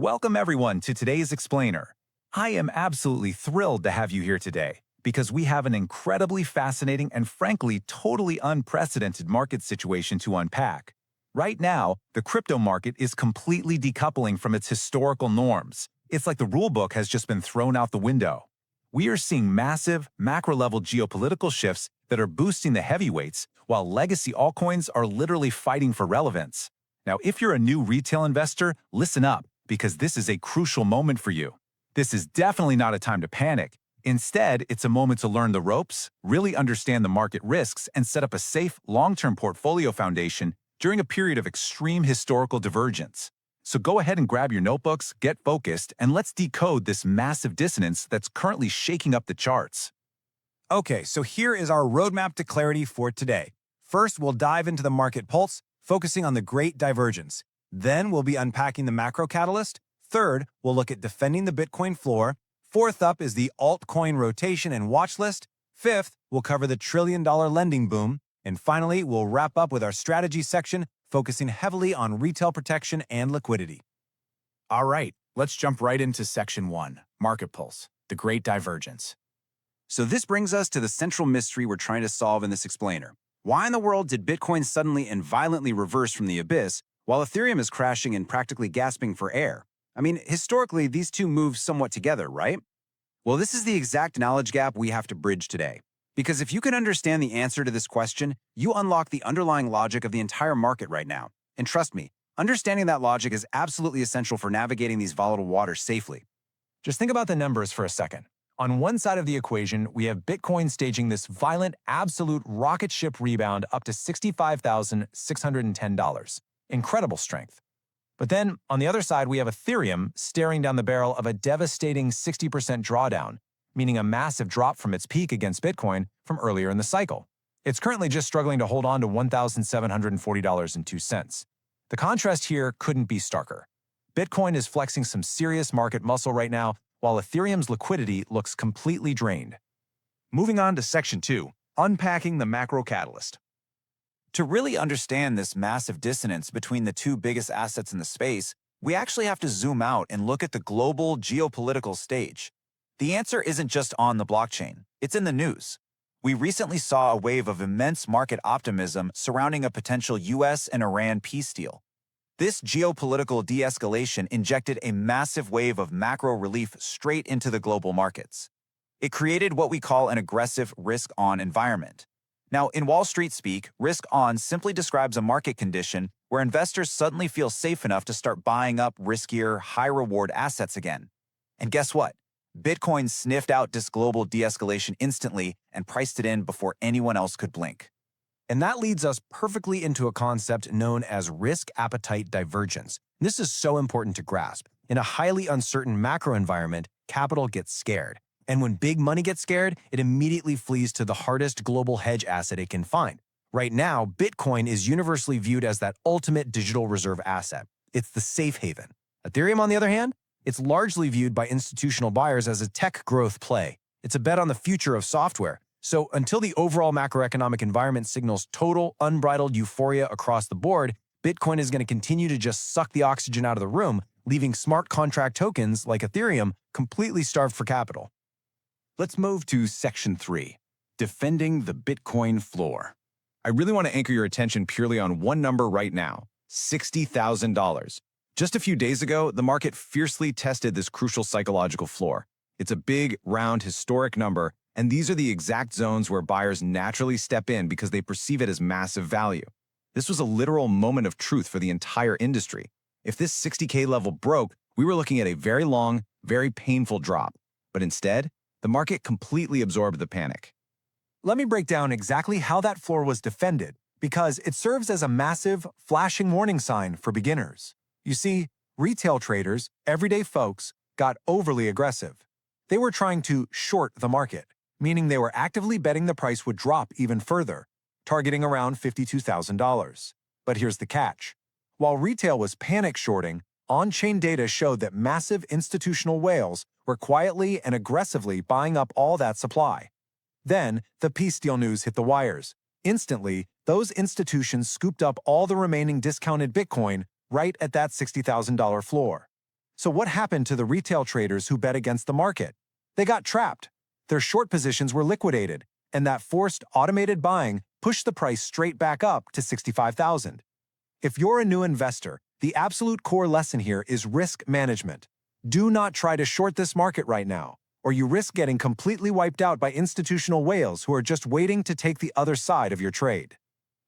Welcome everyone to today's Explainer. I am absolutely thrilled to have you here today because we have an incredibly fascinating and frankly totally unprecedented market situation to unpack. Right now, the crypto market is completely decoupling from its historical norms. It's like the rulebook has just been thrown out the window. We are seeing massive, macro-level geopolitical shifts that are boosting the heavyweights, while legacy altcoins are literally fighting for relevance. Now, if you're a new retail investor, listen up, because this is a crucial moment for you. This is definitely not a time to panic. Instead, it's a moment to learn the ropes, really understand the market risks, and set up a safe, long-term portfolio foundation during a period of extreme historical divergence. So go ahead and grab your notebooks, get focused, and let's decode this massive dissonance that's currently shaking up the charts. Okay, so here is our roadmap to clarity for today. First, we'll dive into the market pulse, focusing on the great divergence. Then we'll be unpacking the macro catalyst. Third, we'll look at defending the Bitcoin floor. Fourth up is the altcoin rotation and watch list. Fifth, we'll cover the trillion-dollar lending boom. And finally, we'll wrap up with our strategy section, focusing heavily on retail protection and liquidity. All right, let's jump right into Section 1, Market Pulse, the Great Divergence. So this brings us to the central mystery we're trying to solve in this explainer. Why in the world did Bitcoin suddenly and violently reverse from the abyss, while Ethereum is crashing and practically gasping for air? I mean, historically, these two move somewhat together, right? Well, this is the exact knowledge gap we have to bridge today. Because if you can understand the answer to this question, you unlock the underlying logic of the entire market right now. And trust me, understanding that logic is absolutely essential for navigating these volatile waters safely. Just think about the numbers for a second. On one side of the equation, we have Bitcoin staging this violent, absolute rocket ship rebound up to $65,610. Incredible strength. But then, on the other side, we have Ethereum staring down the barrel of a devastating 60% drawdown, meaning a massive drop from its peak against Bitcoin from earlier in the cycle. It's currently just struggling to hold on to $1,740.02. The contrast here couldn't be starker. Bitcoin is flexing some serious market muscle right now, while Ethereum's liquidity looks completely drained. Moving on to Section 2, Unpacking the Macro Catalyst. To really understand this massive dissonance between the two biggest assets in the space, we actually have to zoom out and look at the global geopolitical stage. The answer isn't just on the blockchain, it's in the news. We recently saw a wave of immense market optimism surrounding a potential US and Iran peace deal. This geopolitical de-escalation injected a massive wave of macro relief straight into the global markets. It created what we call an aggressive risk-on environment. Now, in Wall Street speak, risk-on simply describes a market condition where investors suddenly feel safe enough to start buying up riskier, high-reward assets again. And guess what? Bitcoin sniffed out this global de-escalation instantly and priced it in before anyone else could blink. And that leads us perfectly into a concept known as risk appetite divergence. This is so important to grasp. In a highly uncertain macro environment, capital gets scared. And when big money gets scared, it immediately flees to the hardest global hedge asset it can find. Right now, Bitcoin is universally viewed as that ultimate digital reserve asset. It's the safe haven. Ethereum, on the other hand, it's largely viewed by institutional buyers as a tech growth play. It's a bet on the future of software. So until the overall macroeconomic environment signals total, unbridled euphoria across the board, Bitcoin is going to continue to just suck the oxygen out of the room, leaving smart contract tokens like Ethereum completely starved for capital. Let's move to Section 3, Defending the Bitcoin Floor. I really want to anchor your attention purely on one number right now, $60,000. Just a few days ago, the market fiercely tested this crucial psychological floor. It's a big, round, historic number, and these are the exact zones where buyers naturally step in because they perceive it as massive value. This was a literal moment of truth for the entire industry. If this 60K level broke, we were looking at a very long, very painful drop. But instead, the market completely absorbed the panic. Let me break down exactly how that floor was defended, because it serves as a massive, flashing warning sign for beginners. You see, retail traders, everyday folks, got overly aggressive. They were trying to short the market, meaning they were actively betting the price would drop even further, targeting around $52,000. But here's the catch. While retail was panic shorting, on-chain data showed that massive institutional whales were quietly and aggressively buying up all that supply. Then, the peace deal news hit the wires. Instantly, those institutions scooped up all the remaining discounted Bitcoin right at that $60,000 floor. So what happened to the retail traders who bet against the market? They got trapped. Their short positions were liquidated, and that forced automated buying pushed the price straight back up to 65,000. If you're a new investor, the absolute core lesson here is risk management. Do not try to short this market right now, or you risk getting completely wiped out by institutional whales who are just waiting to take the other side of your trade.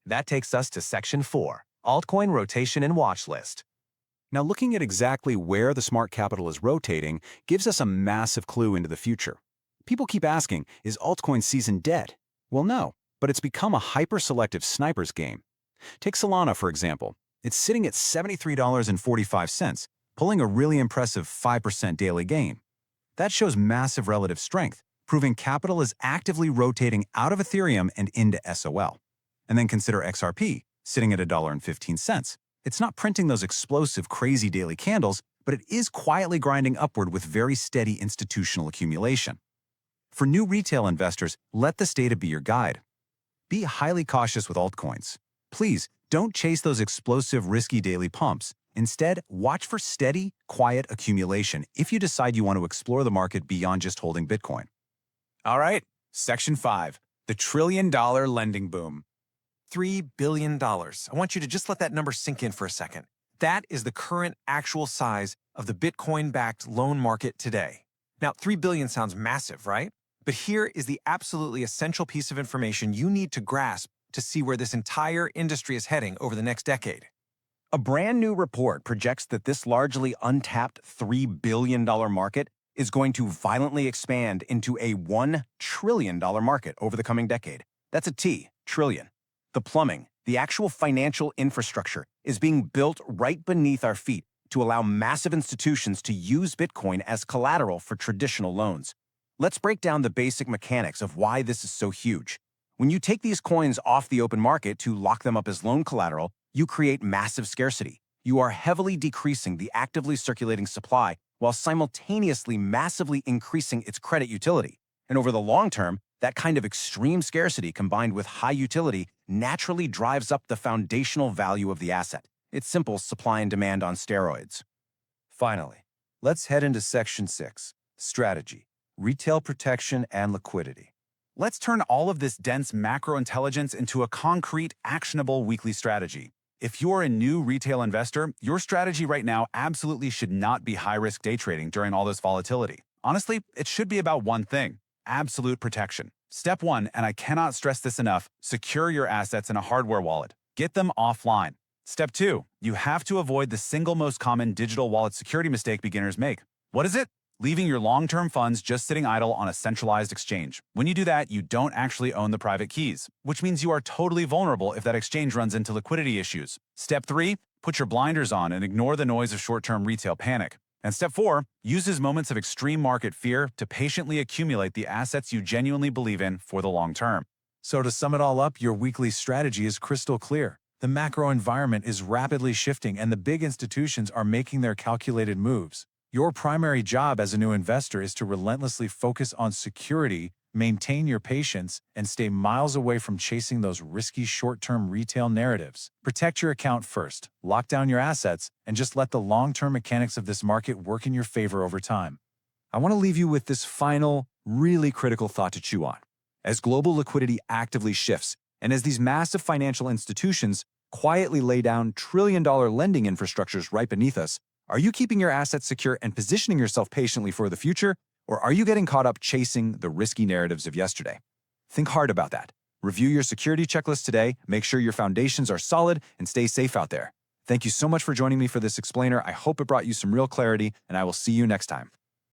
That takes us to Section 4, Altcoin Rotation and Watch List. Now, looking at exactly where the smart capital is rotating gives us a massive clue into the future. People keep asking, is altcoin season dead? Well, no, but it's become a hyper-selective sniper's game. Take Solana, for example. It's sitting at $73.45, pulling a really impressive 5% daily gain. That shows massive relative strength, proving capital is actively rotating out of Ethereum and into SOL. And then consider XRP, sitting at $1.15. It's not printing those explosive, crazy daily candles, but it is quietly grinding upward with very steady institutional accumulation. For new retail investors, let this data be your guide. Be highly cautious with altcoins. Please, don't chase those explosive, risky daily pumps. Instead, watch for steady, quiet accumulation if you decide you want to explore the market beyond just holding Bitcoin. All right, Section 5, the trillion-dollar lending boom. $3 billion. I want you to just let that number sink in for a second. That is the current actual size of the Bitcoin-backed loan market today. Now, $3 billion sounds massive, right? But here is the absolutely essential piece of information you need to grasp to see where this entire industry is heading over the next decade. A brand new report projects that this largely untapped $3 billion market is going to violently expand into a $1 trillion market over the coming decade. That's a T, trillion. The plumbing, the actual financial infrastructure, is being built right beneath our feet to allow massive institutions to use Bitcoin as collateral for traditional loans. Let's break down the basic mechanics of why this is so huge. When you take these coins off the open market to lock them up as loan collateral, you create massive scarcity. You are heavily decreasing the actively circulating supply while simultaneously massively increasing its credit utility. And over the long term, that kind of extreme scarcity combined with high utility naturally drives up the foundational value of the asset. It's simple supply and demand on steroids. Finally, let's head into Section 6, Strategy, Retail Protection and Liquidity. Let's turn all of this dense macro intelligence into a concrete, actionable weekly strategy. If you're a new retail investor, your strategy right now absolutely should not be high-risk day trading during all this volatility. Honestly, it should be about one thing: absolute protection. Step 1, and I cannot stress this enough, secure your assets in a hardware wallet. Get them offline. Step 2, you have to avoid the single most common digital wallet security mistake beginners make. What is it? Leaving your long-term funds just sitting idle on a centralized exchange. When you do that, you don't actually own the private keys, which means you are totally vulnerable if that exchange runs into liquidity issues. Step 3, put your blinders on and ignore the noise of short-term retail panic. And Step 4, uses moments of extreme market fear to patiently accumulate the assets you genuinely believe in for the long term. So to sum it all up, your weekly strategy is crystal clear. The macro environment is rapidly shifting and the big institutions are making their calculated moves. Your primary job as a new investor is to relentlessly focus on security, maintain your patience, and stay miles away from chasing those risky short-term retail narratives. Protect your account first, lock down your assets, and just let the long-term mechanics of this market work in your favor over time. I want to leave you with this final, really critical thought to chew on. As global liquidity actively shifts, and as these massive financial institutions quietly lay down trillion-dollar lending infrastructures right beneath us, are you keeping your assets secure and positioning yourself patiently for the future, or are you getting caught up chasing the risky narratives of yesterday? Think hard about that. Review your security checklist today, make sure your foundations are solid, and stay safe out there. Thank you so much for joining me for this explainer. I hope it brought you some real clarity, and I will see you next time.